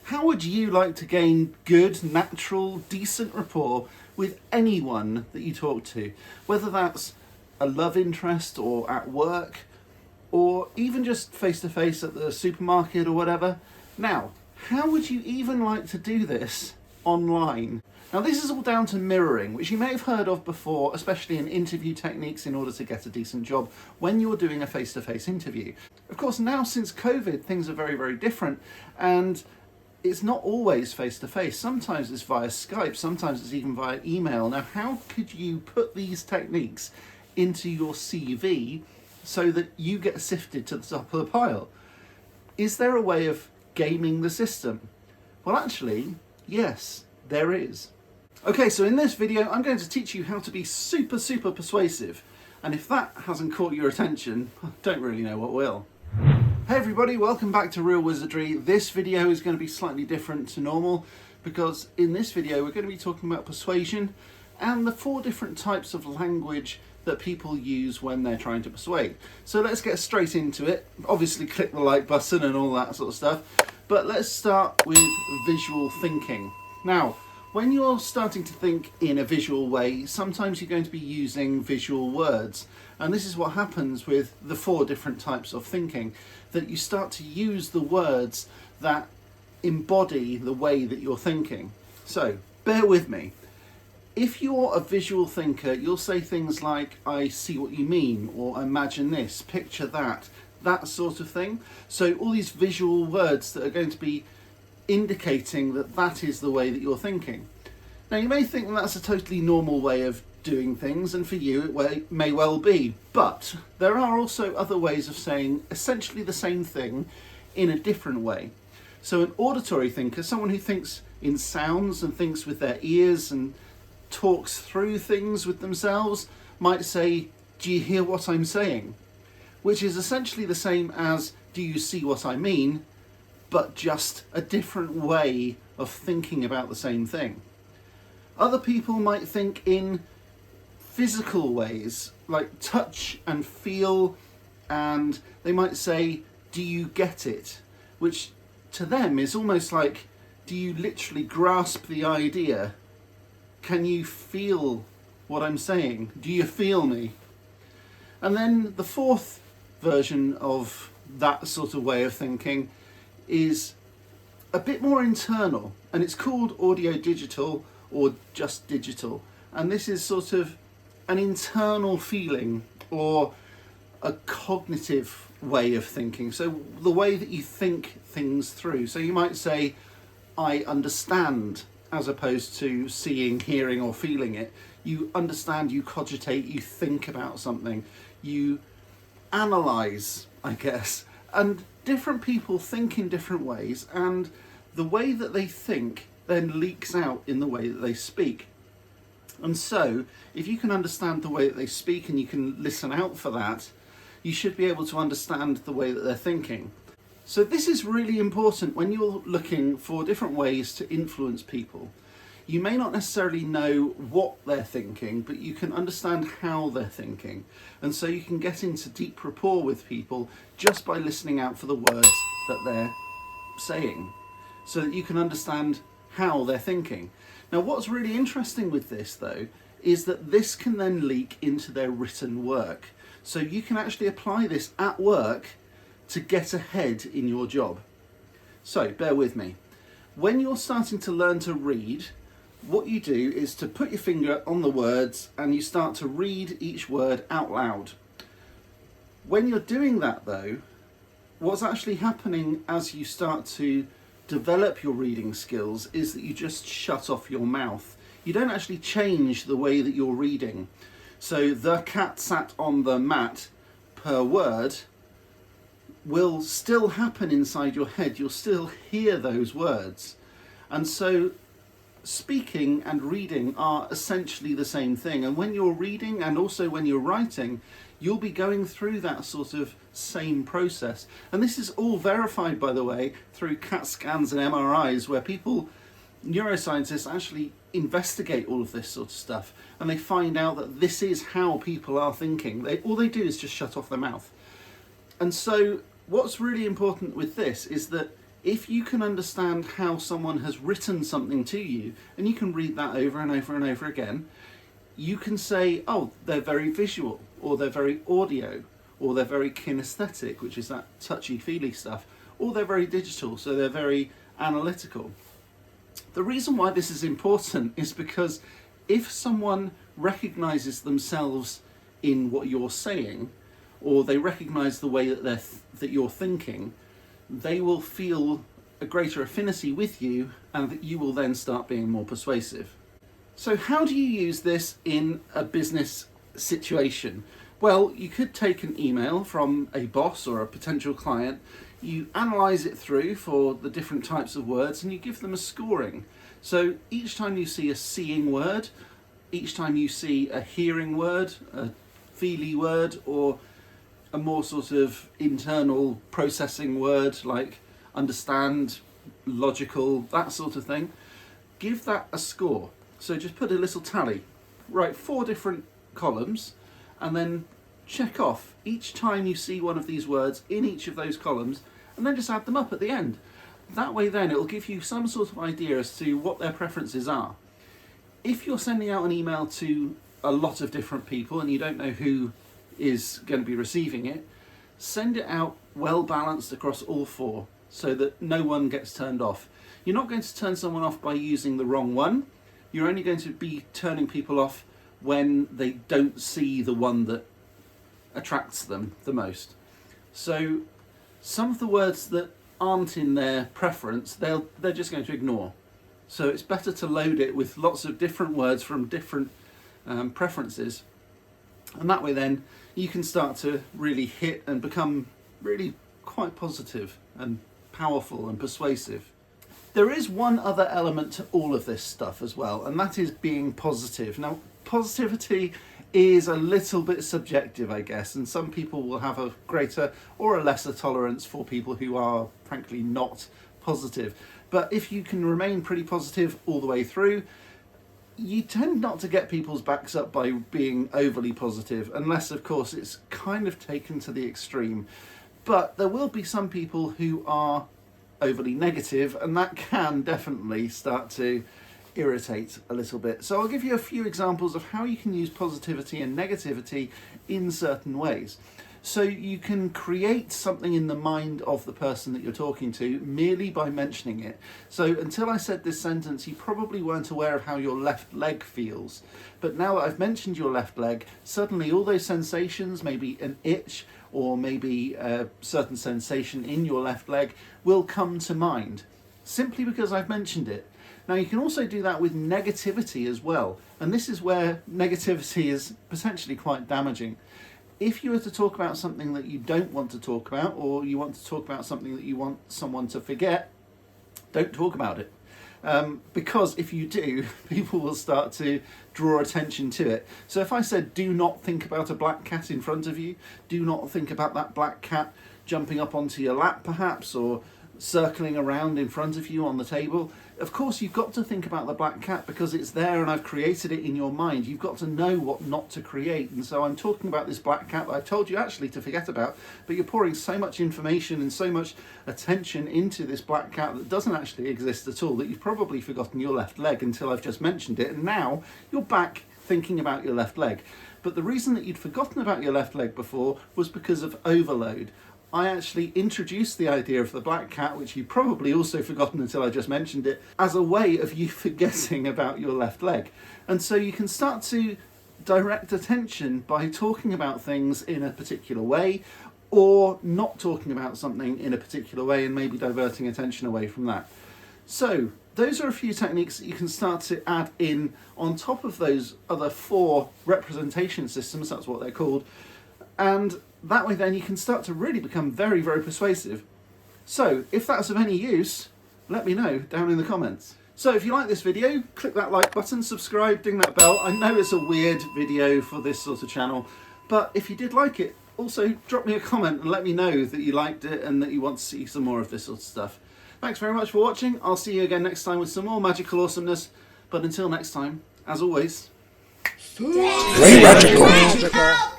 How would you like to gain good, natural, decent rapport with anyone that you talk to? Whether that's a love interest or at work, or even just face-to-face at the supermarket or whatever. Now, how would you even like to do this online? Now, this is all down to mirroring, which you may have heard of before, especially in interview techniques in order to get a decent job when you're doing a face-to-face interview. Of course, now since COVID, things are very, very different, and it's not always face-to-face. Sometimes it's via Skype, sometimes it's even via email. Now, how could you put these techniques into your CV so that you get sifted to the top of the pile? Is there a way of gaming the system? Well, actually, yes, there is. Okay, so in this video, I'm going to teach you how to be super, super persuasive. And if that hasn't caught your attention, I don't really know what will. Hey everybody, welcome back to Real Wizardry. This video is going to be slightly different to normal because in this video we're going to be talking about persuasion and the 4 different types of language that people use when they're trying to persuade. So let's get straight into it. Obviously click the like button and all that sort of stuff, but let's start with visual thinking. Now, when you're starting to think in a visual way, sometimes you're going to be using visual words. And this is what happens with the 4 different types of thinking, that you start to use the words that embody the way that you're thinking. So, bear with me. If you're a visual thinker, you'll say things like, I see what you mean, or imagine this, picture that, that sort of thing. So all these visual words that are going to be indicating that that is the way that you're thinking. Now, you may think that's a totally normal way of doing things, and for you it may well be, but there are also other ways of saying essentially the same thing in a different way. So an auditory thinker, someone who thinks in sounds and thinks with their ears and talks through things with themselves, might say, do you hear what I'm saying? Which is essentially the same as, do you see what I mean? But just a different way of thinking about the same thing. Other people might think in physical ways, like touch and feel, and they might say, do you get it? Which to them is almost like, do you literally grasp the idea? Can you feel what I'm saying? Do you feel me? And then the 4th version of that sort of way of thinking is a bit more internal, and it's called audio digital or just digital. And this is sort of an internal feeling or a cognitive way of thinking. So the way that you think things through. So you might say, I understand, as opposed to seeing, hearing or feeling it. You understand, you cogitate, you think about something, you analyse, I guess. And different people think in different ways, and the way that they think then leaks out in the way that they speak. And so, if you can understand the way that they speak and you can listen out for that, you should be able to understand the way that they're thinking. So this is really important when you're looking for different ways to influence people. You may not necessarily know what they're thinking, but you can understand how they're thinking. And so you can get into deep rapport with people just by listening out for the words that they're saying, so that you can understand how they're thinking. Now, what's really interesting with this, though, is that this can then leak into their written work. So you can actually apply this at work to get ahead in your job. So, bear with me. When you're starting to learn to read, what you do is to put your finger on the words and you start to read each word out loud. When you're doing that, though, what's actually happening as you start to develop your reading skills is that you just shut off your mouth. You don't actually change the way that you're reading. So the cat sat on the mat per word will still happen inside your head. You'll still hear those words. And so speaking and reading are essentially the same thing. And when you're reading and also when you're writing, you'll be going through that sort of same process. And this is all verified, by the way, through CAT scans and MRIs, where people, neuroscientists, actually investigate all of this sort of stuff. And they find out that this is how people are thinking. All they do is just shut off their mouth. And so what's really important with this is that If you can understand how someone has written something to you, and you can read that over and over and over again, you can say, oh, they're very visual, or they're very audio, or they're very kinesthetic, which is that touchy-feely stuff, or they're very digital, so they're very analytical. The reason why this is important is because if someone recognises themselves in what you're saying, or they recognise the way that you're thinking, they will feel a greater affinity with you, and that you will then start being more persuasive. So how do you use this in a business situation? Well, you could take an email from a boss or a potential client, you analyse it through for the different types of words, and you give them a scoring. So each time you see a seeing word, each time you see a hearing word, a feely word, or a more sort of internal processing word like understand, logical, that sort of thing, give that a score. So just put a little tally, write 4 different columns, and then check off each time you see one of these words in each of those columns, and then just add them up at the end. That way then it'll give you some sort of idea as to what their preferences are. If you're sending out an email to a lot of different people and you don't know who is going to be receiving it, send it out well balanced across all 4 so that no one gets turned off. You're not going to turn someone off by using the wrong one. You're only going to be turning people off when they don't see the one that attracts them the most. So some of the words that aren't in their preference, they're just going to ignore. So it's better to load it with lots of different words from different preferences, and that way then you can start to really hit and become really quite positive and powerful and persuasive. There is one other element to all of this stuff as well, and that is being positive. Now, positivity is a little bit subjective, I guess, and some people will have a greater or a lesser tolerance for people who are frankly not positive. But if you can remain pretty positive all the way through, you tend not to get people's backs up by being overly positive, unless of course it's kind of taken to the extreme. But there will be some people who are overly negative, and that can definitely start to irritate a little bit. So I'll give you a few examples of how you can use positivity and negativity in certain ways. So you can create something in the mind of the person that you're talking to merely by mentioning it. So until I said this sentence, you probably weren't aware of how your left leg feels. But now that I've mentioned your left leg, suddenly all those sensations, maybe an itch or maybe a certain sensation in your left leg, will come to mind, simply because I've mentioned it. Now you can also do that with negativity as well, and this is where negativity is potentially quite damaging. If you were to talk about something that you don't want to talk about, or you want to talk about something that you want someone to forget, don't talk about it. Because if you do, people will start to draw attention to it. So if I said, do not think about a black cat in front of you, do not think about that black cat jumping up onto your lap perhaps, or circling around in front of you on the table, of course you've got to think about the black cat because it's there and I've created it in your mind. You've got to know what not to create, and so I'm talking about this black cat that I've told you actually to forget about, but you're pouring so much information and so much attention into this black cat that doesn't actually exist at all that you've probably forgotten your left leg until I've just mentioned it, and now you're back thinking about your left leg. But the reason that you'd forgotten about your left leg before was because of overload. I actually introduced the idea of the black cat, which you've probably also forgotten until I just mentioned it, as a way of you forgetting about your left leg. And so you can start to direct attention by talking about things in a particular way, or not talking about something in a particular way and maybe diverting attention away from that. So those are a few techniques that you can start to add in on top of those other 4 representation systems, that's what they're called, and that way then you can start to really become very, very persuasive. So if that's of any use, let me know down in the comments. So if you like this video, click that like button, subscribe, ding that bell. I know it's a weird video for this sort of channel, but if you did like it, also drop me a comment and let me know that you liked it and that you want to see some more of this sort of stuff. Thanks very much for watching. I'll see you again next time with some more magical awesomeness. But until next time, as always, stay magical.